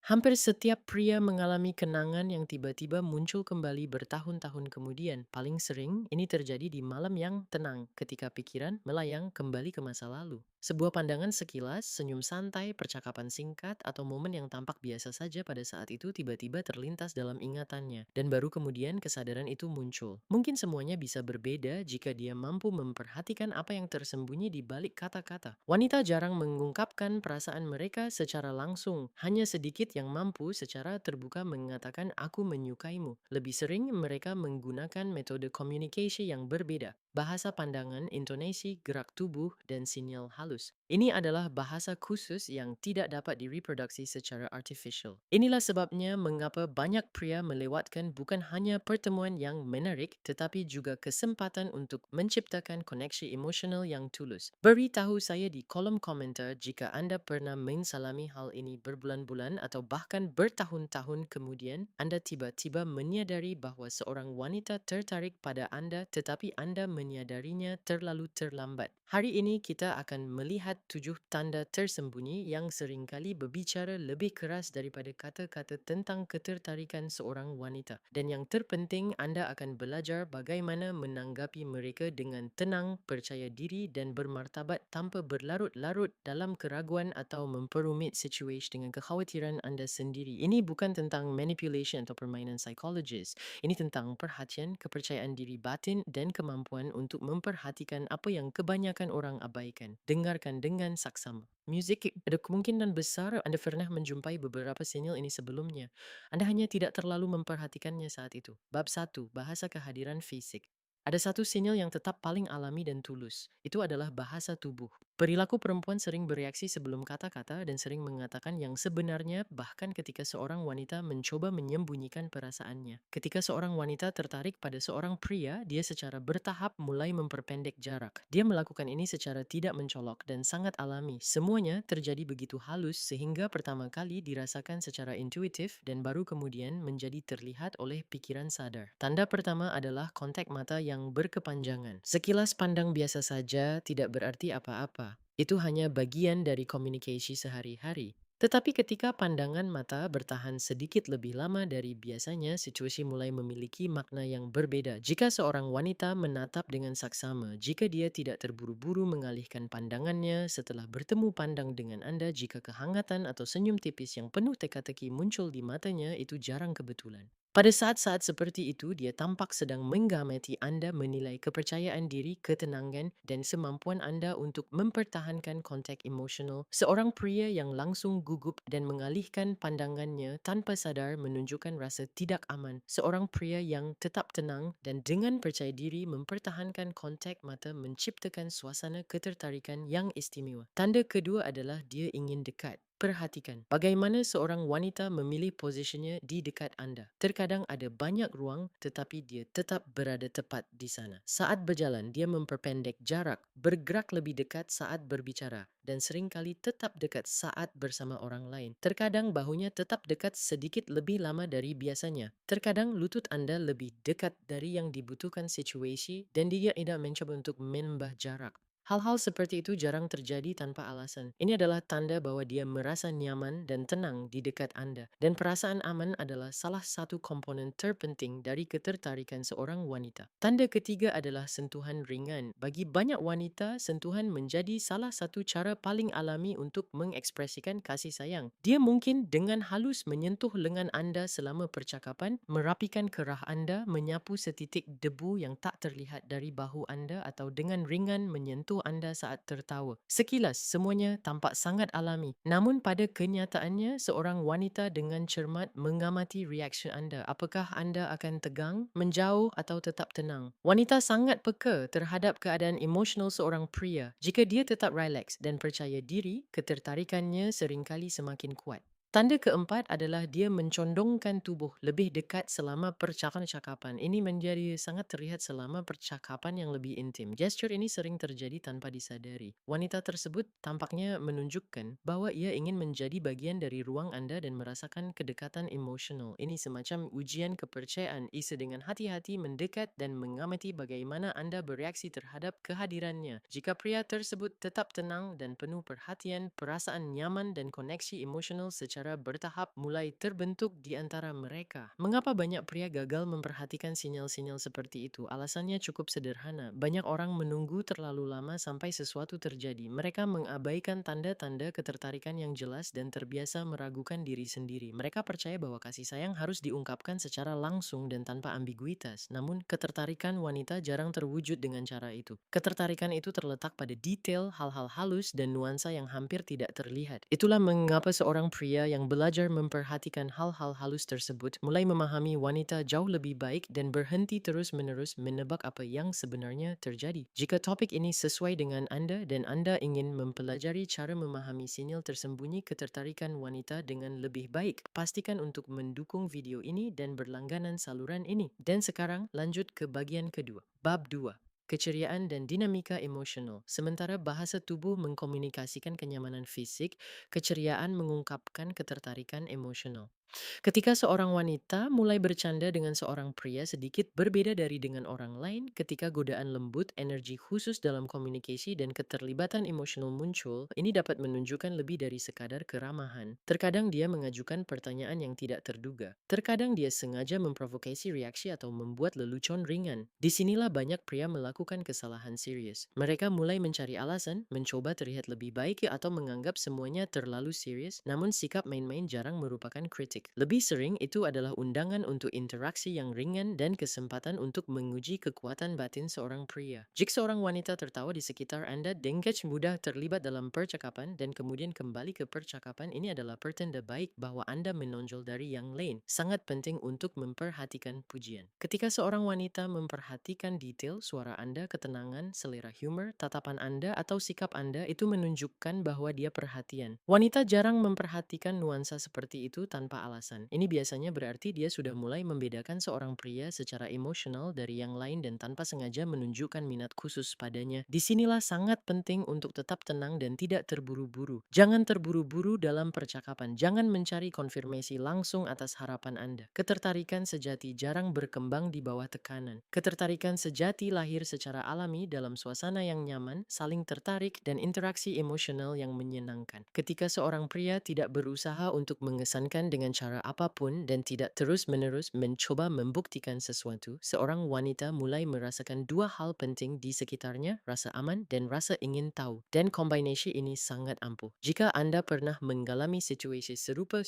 Hampir setiap pria mengalami kenangan yang tiba-tiba muncul kembali bertahun-tahun kemudian. Paling sering, ini terjadi di malam yang tenang ketika pikiran melayang kembali ke masa lalu. Sebuah pandangan sekilas, senyum santai, percakapan singkat, atau momen yang tampak biasa saja pada saat itu tiba-tiba terlintas dalam ingatannya. Dan baru kemudian kesadaran itu muncul. Mungkin semuanya bisa berbeda jika dia mampu memperhatikan apa yang tersembunyi di balik kata-kata. Wanita jarang mengungkapkan perasaan mereka secara langsung. Hanya sedikit yang mampu secara terbuka mengatakan aku menyukaimu. Lebih sering mereka menggunakan metode komunikasi yang berbeda. Bahasa pandangan, intonasi, gerak tubuh, dan sinyal halus. Ini adalah bahasa khusus yang tidak dapat direproduksi secara artificial. Inilah sebabnya mengapa banyak pria melewatkan bukan hanya pertemuan yang menarik, tetapi juga kesempatan untuk menciptakan koneksi emosional yang tulus. Beritahu saya di kolom komentar jika Anda pernah mengalami hal ini berbulan-bulan atau bahkan bertahun-tahun kemudian Anda tiba-tiba menyadari bahwa seorang wanita tertarik pada Anda tetapi Anda menyadarinya terlalu terlambat. Hari ini kita akan melihat 7 tanda tersembunyi yang seringkali berbicara lebih keras daripada kata-kata tentang ketertarikan seorang wanita. Dan yang terpenting, Anda akan belajar bagaimana menanggapi mereka dengan tenang, percaya diri dan bermartabat tanpa berlarut-larut dalam keraguan atau memperumit situasi dengan kekhawatiran Anda sendiri. Ini bukan tentang manipulation atau permainan psikologis. Ini tentang perhatian, kepercayaan diri batin dan kemampuan untuk memperhatikan apa yang kebanyakan orang abaikan. Dengarkan dengan saksama. Musik ada kemungkinan besar Anda pernah menjumpai beberapa sinyal ini sebelumnya. Anda hanya tidak terlalu memperhatikannya saat itu. Bab 1. Bahasa kehadiran fisik. Ada satu sinyal yang tetap paling alami dan tulus. Itu adalah bahasa tubuh. Perilaku perempuan sering bereaksi sebelum kata-kata dan sering mengatakan yang sebenarnya bahkan ketika seorang wanita mencoba menyembunyikan perasaannya. Ketika seorang wanita tertarik pada seorang pria, dia secara bertahap mulai memperpendek jarak. Dia melakukan ini secara tidak mencolok dan sangat alami. Semuanya terjadi begitu halus sehingga pertama kali dirasakan secara intuitif dan baru kemudian menjadi terlihat oleh pikiran sadar. Tanda pertama adalah kontak mata yang berkepanjangan. Sekilas pandang biasa saja tidak berarti apa-apa. Itu hanya bagian dari komunikasi sehari-hari. Tetapi ketika pandangan mata bertahan sedikit lebih lama dari biasanya, situasi mulai memiliki makna yang berbeda. Jika seorang wanita menatap dengan saksama, jika dia tidak terburu-buru mengalihkan pandangannya setelah bertemu pandang dengan Anda, jika kehangatan atau senyum tipis yang penuh teka-teki muncul di matanya, itu jarang kebetulan. Pada saat-saat seperti itu, dia tampak sedang menggamati Anda menilai kepercayaan diri, ketenangan, dan semampuan Anda untuk mempertahankan kontak emosional. Seorang pria yang langsung gugup dan mengalihkan pandangannya tanpa sadar menunjukkan rasa tidak aman. Seorang pria yang tetap tenang dan dengan percaya diri mempertahankan kontak mata menciptakan suasana ketertarikan yang istimewa. Tanda kedua adalah dia ingin dekat. Perhatikan bagaimana seorang wanita memilih posisinya di dekat Anda. Terkadang ada banyak ruang tetapi dia tetap berada tepat di sana. Saat berjalan, dia memperpendek jarak, bergerak lebih dekat saat berbicara, dan seringkali tetap dekat saat bersama orang lain. Terkadang bahunya tetap dekat sedikit lebih lama dari biasanya. Terkadang lutut Anda lebih dekat dari yang dibutuhkan situasi dan dia tidak mencoba untuk menambah jarak. Hal-hal seperti itu jarang terjadi tanpa alasan. Ini adalah tanda bahwa dia merasa nyaman dan tenang di dekat Anda. Dan perasaan aman adalah salah satu komponen terpenting dari ketertarikan seorang wanita. Tanda ketiga adalah sentuhan ringan. Bagi banyak wanita, sentuhan menjadi salah satu cara paling alami untuk mengekspresikan kasih sayang. Dia mungkin dengan halus menyentuh lengan Anda selama percakapan, merapikan kerah Anda, menyapu setitik debu yang tak terlihat dari bahu Anda atau dengan ringan menyentuh Anda saat tertawa. Sekilas, semuanya tampak sangat alami. Namun pada kenyataannya, seorang wanita dengan cermat mengamati reaksi Anda. Apakah Anda akan tegang, menjauh atau tetap tenang? Wanita sangat peka terhadap keadaan emosional seorang pria. Jika dia tetap rileks dan percaya diri, ketertarikannya seringkali semakin kuat. Tanda keempat adalah dia mencondongkan tubuh lebih dekat selama percakapan. Ini menjadi sangat terlihat selama percakapan yang lebih intim. Gesture ini sering terjadi tanpa disadari. Wanita tersebut tampaknya menunjukkan bahwa ia ingin menjadi bagian dari ruang Anda dan merasakan kedekatan emosional. Ini semacam ujian kepercayaan. Isa dengan hati-hati mendekat dan mengamati bagaimana Anda bereaksi terhadap kehadirannya. Jika pria tersebut tetap tenang dan penuh perhatian, perasaan nyaman dan koneksi emosional secara secara bertahap mulai terbentuk di antara mereka. Mengapa banyak pria gagal memperhatikan sinyal-sinyal seperti itu? Alasannya cukup sederhana. Banyak orang menunggu terlalu lama sampai sesuatu terjadi. Mereka mengabaikan tanda-tanda ketertarikan yang jelas dan terbiasa meragukan diri sendiri. Mereka percaya bahwa kasih sayang harus diungkapkan secara langsung dan tanpa ambiguitas. Namun, ketertarikan wanita jarang terwujud dengan cara itu. Ketertarikan itu terletak pada detail, hal-hal halus, dan nuansa yang hampir tidak terlihat. Itulah mengapa seorang pria yang belajar memperhatikan hal-hal halus tersebut mulai memahami wanita jauh lebih baik dan berhenti terus-menerus menebak apa yang sebenarnya terjadi. Jika topik ini sesuai dengan Anda dan Anda ingin mempelajari cara memahami sinyal tersembunyi ketertarikan wanita dengan lebih baik, pastikan untuk mendukung video ini dan berlangganan saluran ini. Dan sekarang lanjut ke bagian kedua. Bab 2. Keceriaan dan dinamika emosional. Sementara bahasa tubuh mengkomunikasikan kenyamanan fisik, keceriaan mengungkapkan ketertarikan emosional. Ketika seorang wanita mulai bercanda dengan seorang pria sedikit berbeda dari dengan orang lain, ketika godaan lembut, energi khusus dalam komunikasi dan keterlibatan emosional muncul, ini dapat menunjukkan lebih dari sekadar keramahan. Terkadang dia mengajukan pertanyaan yang tidak terduga. Terkadang dia sengaja memprovokasi reaksi atau membuat lelucon ringan. Disinilah banyak pria melakukan kesalahan serius. Mereka mulai mencari alasan, mencoba terlihat lebih baik atau menganggap semuanya terlalu serius, namun sikap main-main jarang merupakan kritik. Lebih sering itu adalah undangan untuk interaksi yang ringan dan kesempatan untuk menguji kekuatan batin seorang pria. Jika seorang wanita tertawa di sekitar Anda dengan mudah terlibat dalam percakapan dan kemudian kembali ke percakapan, ini adalah pertanda baik bahwa Anda menonjol dari yang lain. Sangat penting untuk memperhatikan pujian. Ketika seorang wanita memperhatikan detail suara Anda, ketenangan, selera humor, tatapan Anda, atau sikap Anda, itu menunjukkan bahwa dia perhatian. Wanita jarang memperhatikan nuansa seperti itu tanpa alasan. Ini biasanya berarti dia sudah mulai membedakan seorang pria secara emosional dari yang lain dan tanpa sengaja menunjukkan minat khusus padanya. Disinilah sangat penting untuk tetap tenang dan tidak terburu-buru. Jangan terburu-buru dalam percakapan. Jangan mencari konfirmasi langsung atas harapan Anda. Ketertarikan sejati jarang berkembang di bawah tekanan. Ketertarikan sejati lahir secara alami dalam suasana yang nyaman, saling tertarik, dan interaksi emosional yang menyenangkan. Ketika seorang pria tidak berusaha untuk mengesankan dengan cara apapun dan tidak terus-menerus mencoba membuktikan sesuatu, seorang wanita mulai merasakan dua hal penting di sekitarnya, rasa aman dan rasa ingin tahu. Dan kombinasi ini sangat ampuh. Jika Anda pernah mengalami situasi serupa,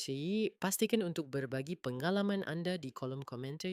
pastikan untuk berbagi pengalaman Anda di kolom komentar.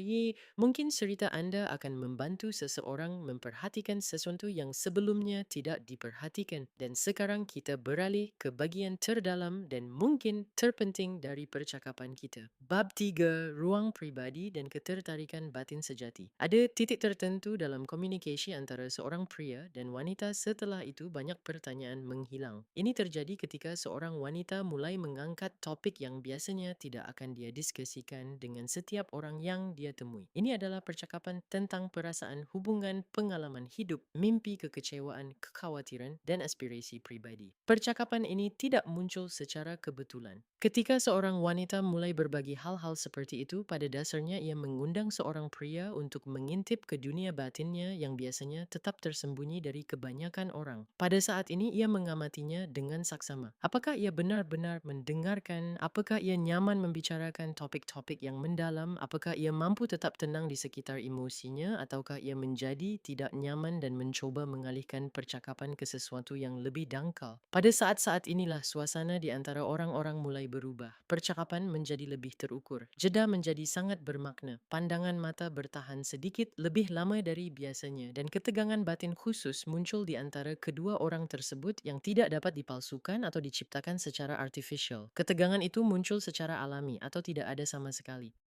Mungkin cerita Anda akan membantu seseorang memperhatikan sesuatu yang sebelumnya tidak diperhatikan. Dan sekarang kita beralih ke bagian terdalam dan mungkin terpenting dari percakapan kita. Bab 3, ruang pribadi dan ketertarikan batin sejati. Ada titik tertentu dalam komunikasi antara seorang pria dan wanita, setelah itu banyak pertanyaan menghilang. Ini terjadi ketika seorang wanita mulai mengangkat topik yang biasanya tidak akan dia diskusikan dengan setiap orang yang dia temui. Ini adalah percakapan tentang perasaan, hubungan, pengalaman hidup, mimpi, kekecewaan, kekhawatiran, dan aspirasi pribadi. Percakapan ini tidak muncul secara kebetulan. Ketika seorang wanita mulai berbagi hal-hal seperti itu, pada dasarnya ia mengundang seorang pria untuk mengintip ke dunia batinnya yang biasanya tetap tersembunyi dari kebanyakan orang. Pada saat ini ia mengamatinya dengan saksama. Apakah ia benar-benar mendengarkan? Apakah ia nyaman membicarakan topik-topik yang mendalam? Apakah ia mampu tetap tenang di sekitar emosinya? Ataukah ia menjadi tidak nyaman dan mencoba mengalihkan percakapan ke sesuatu yang lebih dangkal? Pada saat-saat inilah suasana di antara orang-orang mulai berubah. Percakapan menjadi lebih terukur. Jeda menjadi sangat bermakna. Pandangan mata bertahan sedikit lebih lama dari biasanya dan ketegangan batin khusus muncul di antara kedua orang tersebut yang tidak dapat dipalsukan atau diciptakan secara artificial. Ketegangan itu muncul secara alami atau tidak ada sama sekali.